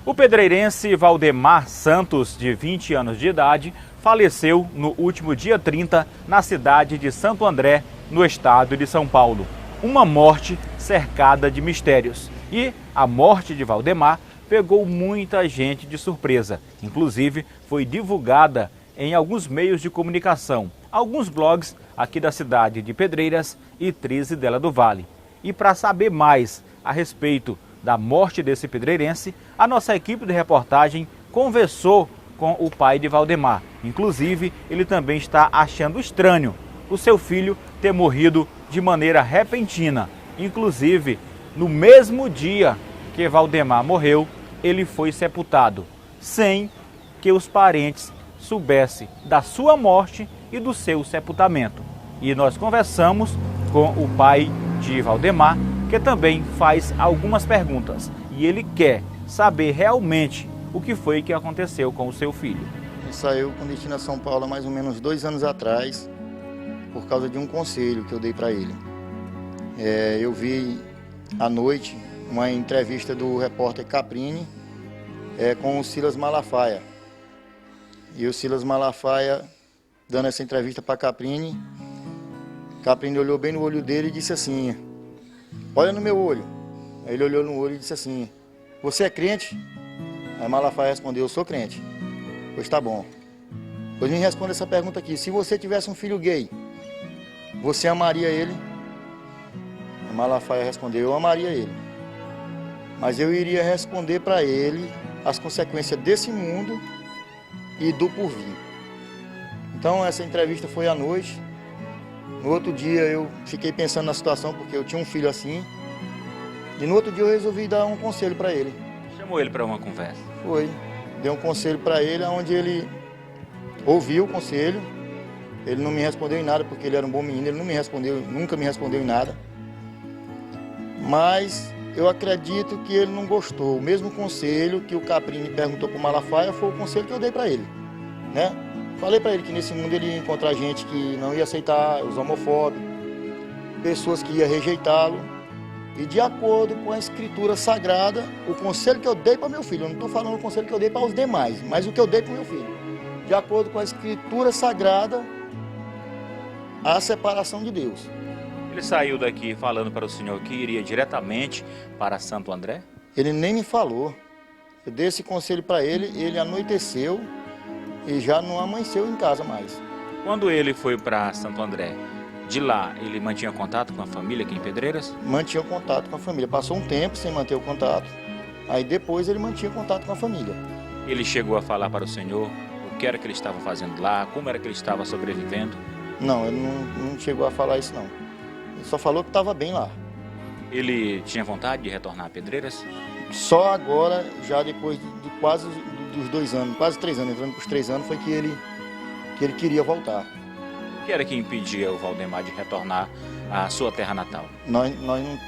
O pedreirense Valdemar Santos, de 20 anos de idade, faleceu no último dia 30 na cidade de Santo André, no estado de São Paulo. Uma morte cercada de mistérios. E a morte de Valdemar pegou muita gente de surpresa. Inclusive, foi divulgada em alguns meios de comunicação, alguns blogs aqui da cidade de Pedreiras e Trizidela do Vale. E para saber mais a respeito da morte desse pedreirense, a nossa equipe de reportagem conversou com o pai de Valdemar. Inclusive, ele também está achando estranho o seu filho ter morrido de maneira repentina. Inclusive, no mesmo dia que Valdemar morreu, ele foi sepultado, sem que os parentes soubessem da sua morte e do seu sepultamento. E nós conversamos com o pai de Valdemar, que também faz algumas perguntas. E ele quer saber realmente o que foi que aconteceu com o seu filho. Ele saiu com destino a São Paulo há mais ou menos 2 anos atrás, por causa de um conselho que eu dei para ele. Eu vi à noite uma entrevista do repórter Caprini com o Silas Malafaia. E o Silas Malafaia, dando essa entrevista para Caprini, Caprini olhou bem no olho dele e disse assim: olha no meu olho. Aí ele olhou no olho e disse assim: você é crente? Aí Malafaia respondeu: eu sou crente. Pois tá bom. Pois me responda essa pergunta aqui: se você tivesse um filho gay, você amaria ele? Aí Malafaia respondeu: eu amaria ele. Mas eu iria responder para ele as consequências desse mundo e do porvir. Então essa entrevista foi à noite. No outro dia eu fiquei pensando na situação, porque eu tinha um filho assim. E no outro dia eu resolvi dar um conselho para ele. Chamou ele para uma conversa? Foi. Dei um conselho para ele, onde ele ouviu o conselho. Ele não me respondeu em nada, porque ele era um bom menino. Ele não me respondeu, nunca me respondeu em nada. Mas eu acredito que ele não gostou. O mesmo conselho que o Caprini perguntou para o Malafaia foi o conselho que eu dei para ele, né? Falei para ele que nesse mundo ele ia encontrar gente que não ia aceitar, os homofóbicos, pessoas que iam rejeitá-lo. E de acordo com a escritura sagrada, o conselho que eu dei para meu filho, eu não estou falando o conselho que eu dei para os demais, mas o que eu dei para o meu filho. De acordo com a escritura sagrada, a separação de Deus. Ele saiu daqui falando para o senhor que iria diretamente para Santo André? Ele nem me falou. Eu dei esse conselho para ele, ele anoiteceu e já não amanheceu em casa mais. Quando ele foi para Santo André, de lá ele mantinha contato com a família aqui em Pedreiras? Mantinha contato com a família. Passou um tempo sem manter o contato. Aí depois ele mantinha contato com a família. Ele chegou a falar para o senhor o que era que ele estava fazendo lá, como era que ele estava sobrevivendo? Não, ele não chegou a falar isso não. Ele só falou que estava bem lá. Ele tinha vontade de retornar a Pedreiras? Só agora, já depois de quase dos 2 anos, quase 3 anos, entrando para os 3 anos, foi que ele queria voltar. O que era que impedia o Valdemar de retornar à sua terra natal? Nós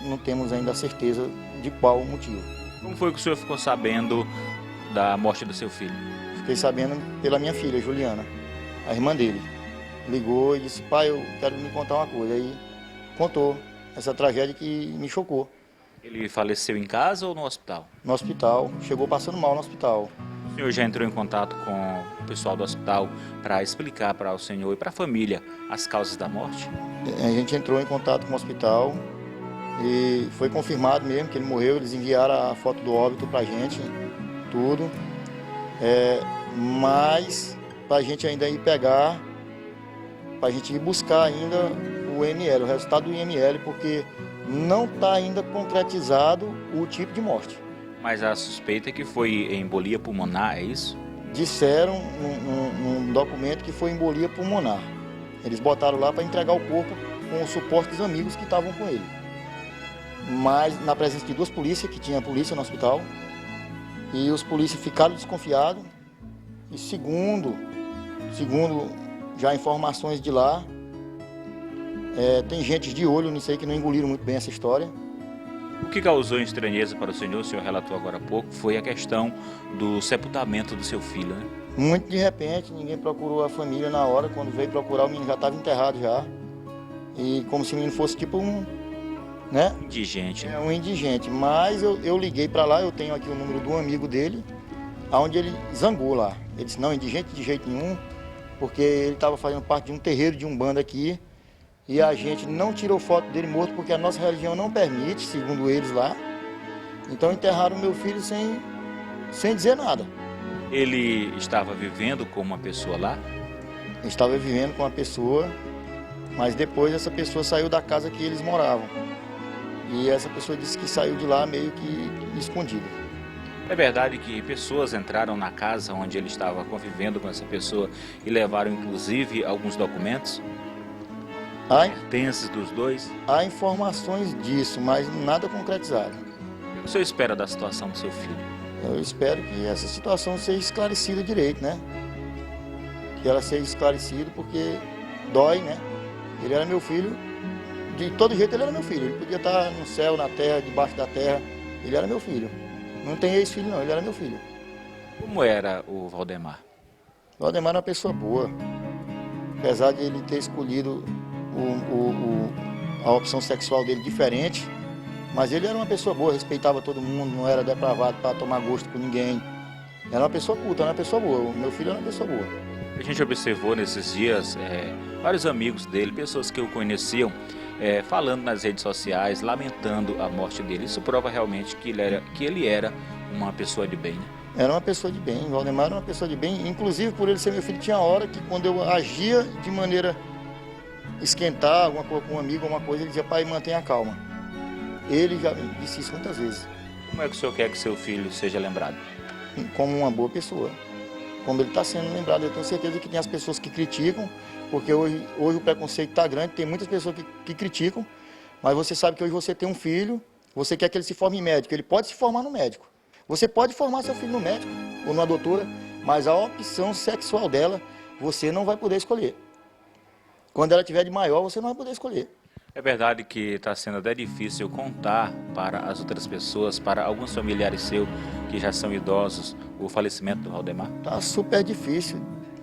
não temos ainda a certeza de qual o motivo. Como foi que o senhor ficou sabendo da morte do seu filho? Fiquei sabendo pela minha filha, Juliana, a irmã dele. Ligou e disse: pai, eu quero me contar uma coisa. Aí contou essa tragédia que me chocou. Ele faleceu em casa ou no hospital? No hospital, chegou passando mal no hospital. O senhor já entrou em contato com o pessoal do hospital para explicar para o senhor e para a família as causas da morte? A gente entrou em contato com o hospital e foi confirmado mesmo que ele morreu. Eles enviaram a foto do óbito para a gente, tudo. Mas para a gente ainda ir pegar, para a gente ir buscar ainda o IML, o resultado do IML, porque não está ainda concretizado o tipo de morte. Mas a suspeita é que foi embolia pulmonar, é isso? Disseram num documento que foi embolia pulmonar. Eles botaram lá para entregar o corpo com o suporte dos amigos que estavam com ele. Mas na presença de 2 polícias, que tinha polícia no hospital, e os polícias ficaram desconfiados. E segundo já informações de lá, tem gente de olho nisso aí que não engoliram muito bem essa história. O que causou estranheza para o senhor relatou agora há pouco, foi a questão do sepultamento do seu filho, né? Muito de repente, ninguém procurou a família na hora. Quando veio procurar, o menino já estava enterrado já. E como se o menino fosse tipo né? Indigente. É um indigente, mas eu liguei para lá, eu tenho aqui o número do amigo dele, onde ele zangou lá. Ele disse, não, indigente de jeito nenhum, porque ele estava fazendo parte de um terreiro de Umbanda aqui, e a gente não tirou foto dele morto porque a nossa religião não permite, segundo eles lá. Então enterraram meu filho sem dizer nada. Ele estava vivendo com uma pessoa lá? Eu estava vivendo com uma pessoa, mas depois essa pessoa saiu da casa que eles moravam. E essa pessoa disse que saiu de lá meio que escondida. É verdade que pessoas entraram na casa onde ele estava convivendo com essa pessoa e levaram inclusive alguns documentos? Pertences dos dois? Há informações disso, mas nada concretizado. O que o senhor espera da situação do seu filho? Eu espero que essa situação seja esclarecida direito, né? Que ela seja esclarecida porque dói, né? Ele era meu filho, de todo jeito ele era meu filho. Ele podia estar no céu, na terra, debaixo da terra. Ele era meu filho. Não tem ex-filho não, ele era meu filho. Como era o Valdemar? O Valdemar era uma pessoa boa. Apesar de ele ter escolhido a opção sexual dele diferente, mas ele era uma pessoa boa, respeitava todo mundo, não era depravado para tomar gosto por ninguém. Era uma pessoa culta, era uma pessoa boa. O meu filho era uma pessoa boa. A gente observou nesses dias vários amigos dele, pessoas que o conheciam, falando nas redes sociais, lamentando a morte dele. Isso prova realmente que ele era uma pessoa de bem, né? Era uma pessoa de bem, o Valdemar era uma pessoa de bem. Inclusive, por ele ser meu filho, tinha hora que quando eu agia de maneira esquentar alguma coisa com um amigo, alguma coisa, ele dizia, pai, mantenha a calma. Ele já disse isso muitas vezes. Como é que o senhor quer que seu filho seja lembrado? Como uma boa pessoa. Como ele está sendo lembrado. Eu tenho certeza que tem as pessoas que criticam, porque hoje o preconceito está grande, tem muitas pessoas que criticam, mas você sabe que hoje você tem um filho, você quer que ele se forme em médico, ele pode se formar no médico. Você pode formar seu filho no médico ou numa doutora, mas a opção sexual dela, você não vai poder escolher. Quando ela tiver de maior, você não vai poder escolher. É verdade que está sendo até difícil contar para as outras pessoas, para alguns familiares seus que já são idosos, o falecimento do Valdemar? Tá super difícil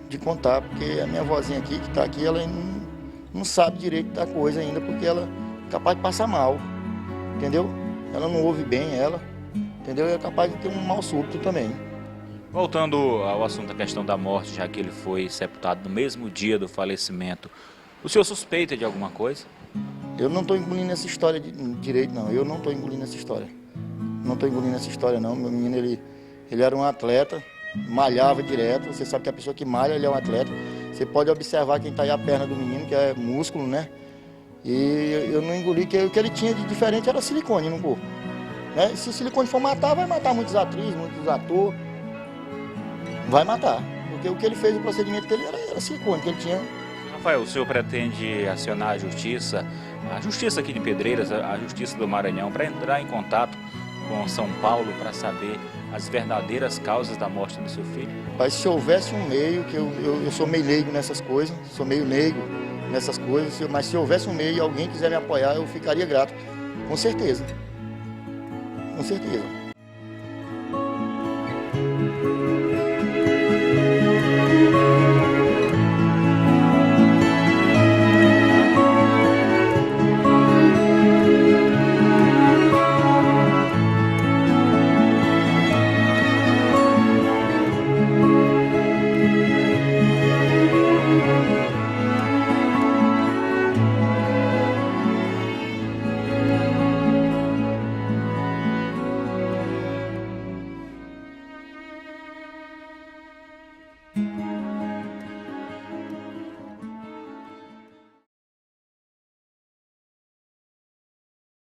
de contar, porque a minha vozinha aqui, que está aqui, ela não sabe direito da coisa ainda, porque ela é capaz de passar mal, entendeu? Ela não ouve bem, entendeu? E é capaz de ter um mal súbito também. Voltando ao assunto da questão da morte, já que ele foi sepultado no mesmo dia do falecimento, o senhor suspeita de alguma coisa? Eu não estou engolindo essa história direito, não. Eu não estou engolindo essa história. Não estou engolindo essa história, não. Meu menino, ele era um atleta, malhava direto. Você sabe que a pessoa que malha, ele é um atleta. Você pode observar quem está aí a perna do menino, que é músculo, né? E eu não engoli, que o que ele tinha de diferente era silicone no corpo. Né? Se silicone for matar, vai matar muitos atrizes, muitos atores. Vai matar. Porque o que ele fez, o procedimento dele era silicone, que ele tinha. Rafael, o senhor pretende acionar a justiça aqui de Pedreiras, a justiça do Maranhão, para entrar em contato com São Paulo para saber as verdadeiras causas da morte do seu filho? Mas se houvesse um meio, que eu sou meio leigo nessas coisas, sou meio leigo nessas coisas, mas se houvesse um meio e alguém quiser me apoiar, eu ficaria grato, com certeza. Com certeza.